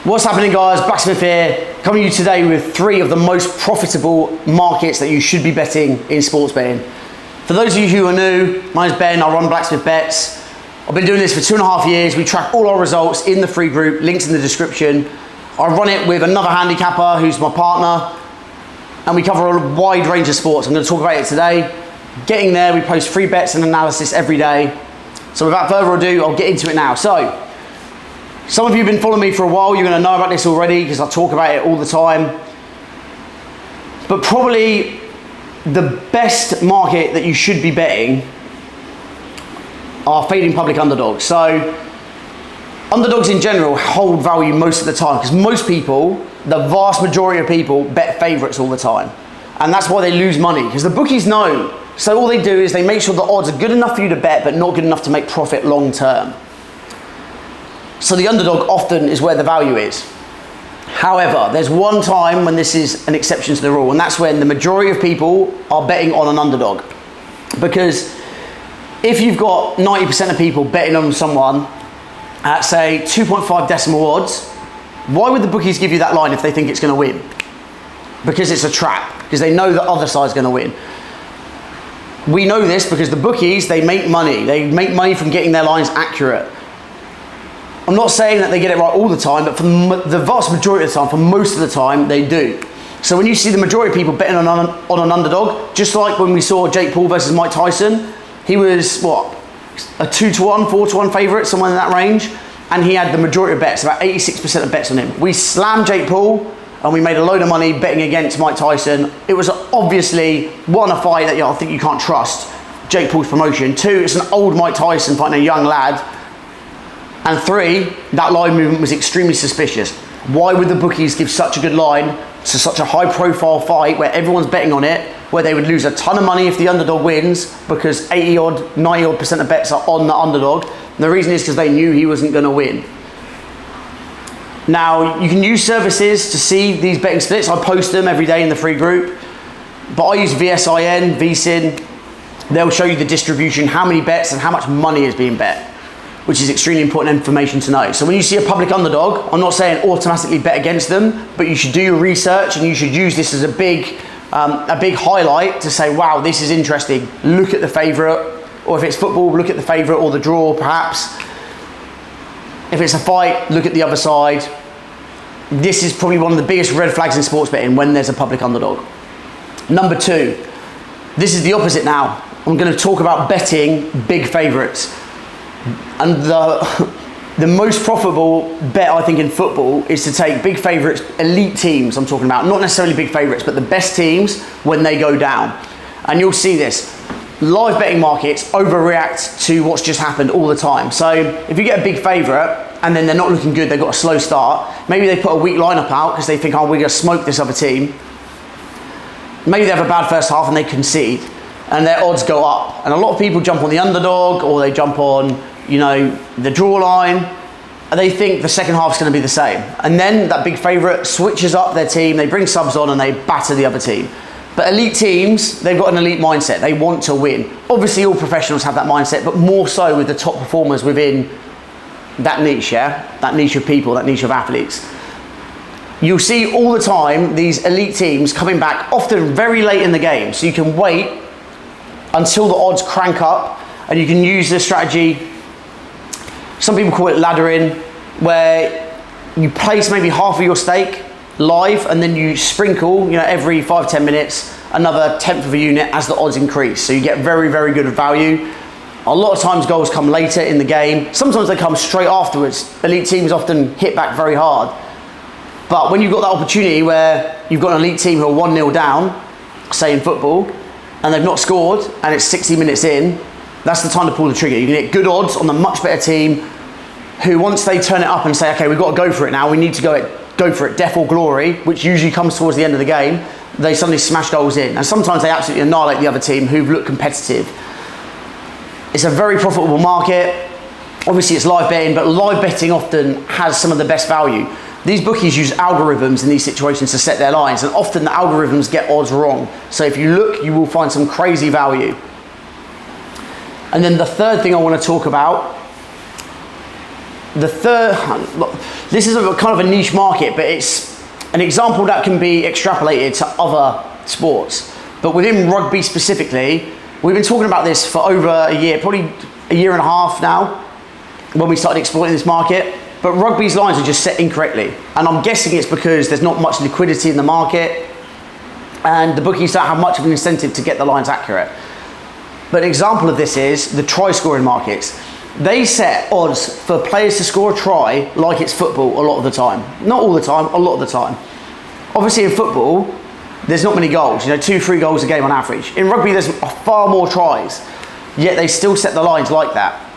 What's happening, guys? Blacksmith here, coming to you today with 3 of the most profitable markets that you should be betting in sports betting. For those of you who are new, my name's Ben, I run Blacksmith Bets. I've been doing this for 2.5 years. We track all our results in the free group, links in the description. I run it with another handicapper who's my partner, and we cover a wide range of sports. I'm going to talk about it today. Getting there, we post free bets and analysis every day. So without further ado, I'll get into it now. So, some of you have been following me for a while, you're going to know about this already because I talk about it all the time. But probably the best market that you should be betting are fading public underdogs. So underdogs in general hold value most of the time because most people, the vast majority of people, bet favourites all the time. And that's why they lose money, because the bookies know. So all they do is they make sure the odds are good enough for you to bet but not good enough to make profit long term. So the underdog often is where the value is. However, there's one time when this is an exception to the rule, and that's when the majority of people are betting on an underdog. Because if you've got 90% of people betting on someone at, say, 2.5 decimal odds, why would the bookies give you that line if they think it's going to win? Because it's a trap, because they know the other side's going to win. We know this because the bookies, they make money. They make money from getting their lines accurate. I'm not saying that they get it right all the time, but for the vast majority of the time, for most of the time, they do. So when you see the majority of people betting on an underdog, just like when we saw Jake Paul versus Mike Tyson, he was, what, a 2-1, 4-1 favourite, somewhere in that range, and he had the majority of bets, about 86% of bets on him. We slammed Jake Paul, and we made a load of money betting against Mike Tyson. It was obviously, one, a fight that I think you can't trust Jake Paul's promotion. 2, it's an old Mike Tyson fighting a young lad. And 3, that line movement was extremely suspicious. Why would the bookies give such a good line to such a high profile fight where everyone's betting on it, where they would lose a ton of money if the underdog wins because 80 odd, 90 odd % of bets are on the underdog? And the reason is because they knew he wasn't going to win. Now, you can use services to see these betting splits. I post them every day in the free group. But I use VSIN, VSIN. They'll show you the distribution, how many bets and how much money is being bet, which is extremely important information to know. So when you see a public underdog, I'm not saying automatically bet against them, but you should do your research and you should use this as a big highlight to say, wow, this is interesting. Look at the favourite, or if it's football, look at the favourite or the draw perhaps. If it's a fight, look at the other side. This is probably one of the biggest red flags in sports betting when there's a public underdog. Number 2, this is the opposite now. I'm going to talk about betting big favourites. And the most profitable bet, I think, in football is to take big favourites, elite teams I'm talking about, not necessarily big favourites, but the best teams when they go down. And you'll see this. Live betting markets overreact to what's just happened all the time. So if you get a big favourite and then they're not looking good, they've got a slow start, maybe they put a weak lineup out because they think, oh, we're going to smoke this other team. Maybe they have a bad first half and they concede and their odds go up. And a lot of people jump on the underdog or they jump on, the draw line, and they think the second half's going to be the same. And then that big favourite switches up their team, they bring subs on and they batter the other team. But elite teams, they've got an elite mindset. They want to win. Obviously, all professionals have that mindset, but more so with the top performers within that niche, yeah? That niche of people, that niche of athletes. You'll see all the time these elite teams coming back, often very late in the game. So you can wait until the odds crank up, and you can use this strategy. Some people call it laddering, where you place maybe half of your stake live and then you sprinkle, every 5-10 minutes, another tenth of a unit as the odds increase. So you get very, very good value. A lot of times goals come later in the game. Sometimes they come straight afterwards. Elite teams often hit back very hard. But when you've got that opportunity where you've got an elite team who are 1-0 down, say in football, and they've not scored and it's 60 minutes in, that's the time to pull the trigger. You can get good odds on the much better team who, once they turn it up and say, okay, we've got to go for it now, we need to go for it, death or glory, which usually comes towards the end of the game, they suddenly smash goals in. And sometimes they absolutely annihilate the other team who've looked competitive. It's a very profitable market. Obviously it's live betting, but live betting often has some of the best value. These bookies use algorithms in these situations to set their lines, and often the algorithms get odds wrong. So if you look, you will find some crazy value. And then the third thing I want to talk about the third, this is a kind of a niche market, but it's an example that can be extrapolated to other sports. But within rugby specifically, we've been talking about this for over a year, probably a year and a half now, when we started exploiting this market. But rugby's lines are just set incorrectly. And I'm guessing it's because there's not much liquidity in the market and the bookies don't have much of an incentive to get the lines accurate. But an example of this is the try scoring markets. They set odds for players to score a try like it's football a lot of the time. Not all the time, a lot of the time. Obviously in football, there's not many goals, 2-3 goals a game on average. In rugby, there's far more tries, yet they still set the lines like that.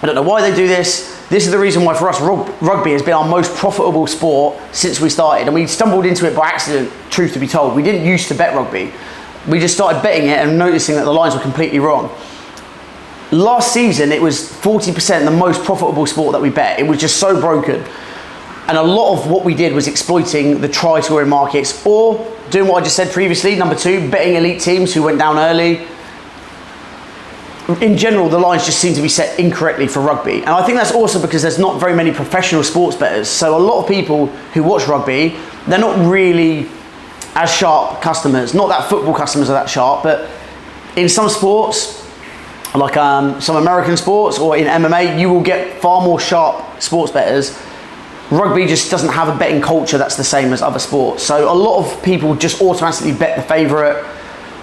I don't know why they do this. This is the reason why for us, rugby has been our most profitable sport since we started. And we stumbled into it by accident, truth to be told. We didn't used to bet rugby. We just started betting it and noticing that the lines were completely wrong. Last season, it was 40% the most profitable sport that we bet. It was just so broken. And a lot of what we did was exploiting the try scoring markets or doing what I just said previously, number 2, betting elite teams who went down early. In general, the lines just seem to be set incorrectly for rugby. And I think that's also because there's not very many professional sports bettors. So a lot of people who watch rugby, they're not really as sharp customers. Not that football customers are that sharp, but in some sports, like some American sports or in MMA, you will get far more sharp sports bettors. Rugby just doesn't have a betting culture that's the same as other sports. So a lot of people just automatically bet the favourite.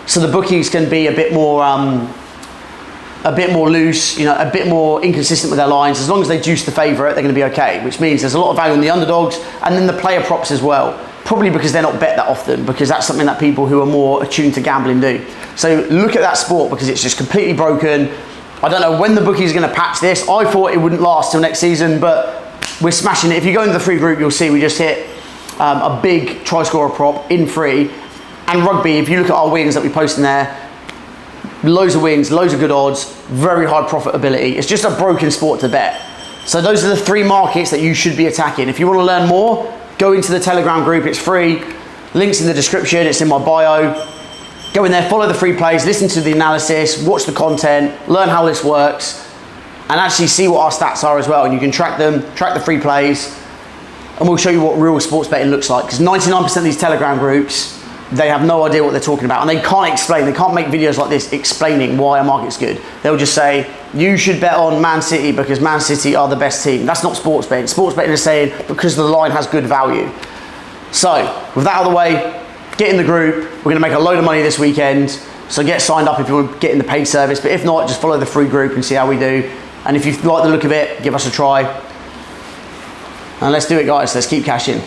So the bookies can be a bit more loose, a bit more inconsistent with their lines. As long as they juice the favourite, they're going to be okay, which means there's a lot of value in the underdogs and then the player props as well. Probably because they're not bet that often, because that's something that people who are more attuned to gambling do. So look at that sport because it's just completely broken. I don't know when the bookies are going to patch this. I thought it wouldn't last till next season, but we're smashing it. If you go into the free group, you'll see we just hit a big try scorer prop in free. And rugby, if you look at our wins that we post in there, loads of wins, loads of good odds, very high profitability. It's just a broken sport to bet. So those are the 3 markets that you should be attacking. If you want to learn more, go into the Telegram group, it's free. Links in the description, it's in my bio. Go in there, follow the free plays, listen to the analysis, watch the content, learn how this works, and actually see what our stats are as well. And you can track them, track the free plays, and we'll show you what real sports betting looks like. Because 99% of these Telegram groups, they have no idea what they're talking about, and they can't explain, they can't make videos like this explaining why a market's good. They'll just say, you should bet on Man City because Man City are the best team. That's not sports betting. Sports betting is saying because the line has good value. So, with that out of the way, get in the group. We're gonna make a load of money this weekend, so get signed up if you want to get in the paid service, but if not, just follow the free group and see how we do. And if you like the look of it, give us a try. And let's do it, guys. Let's keep cashing.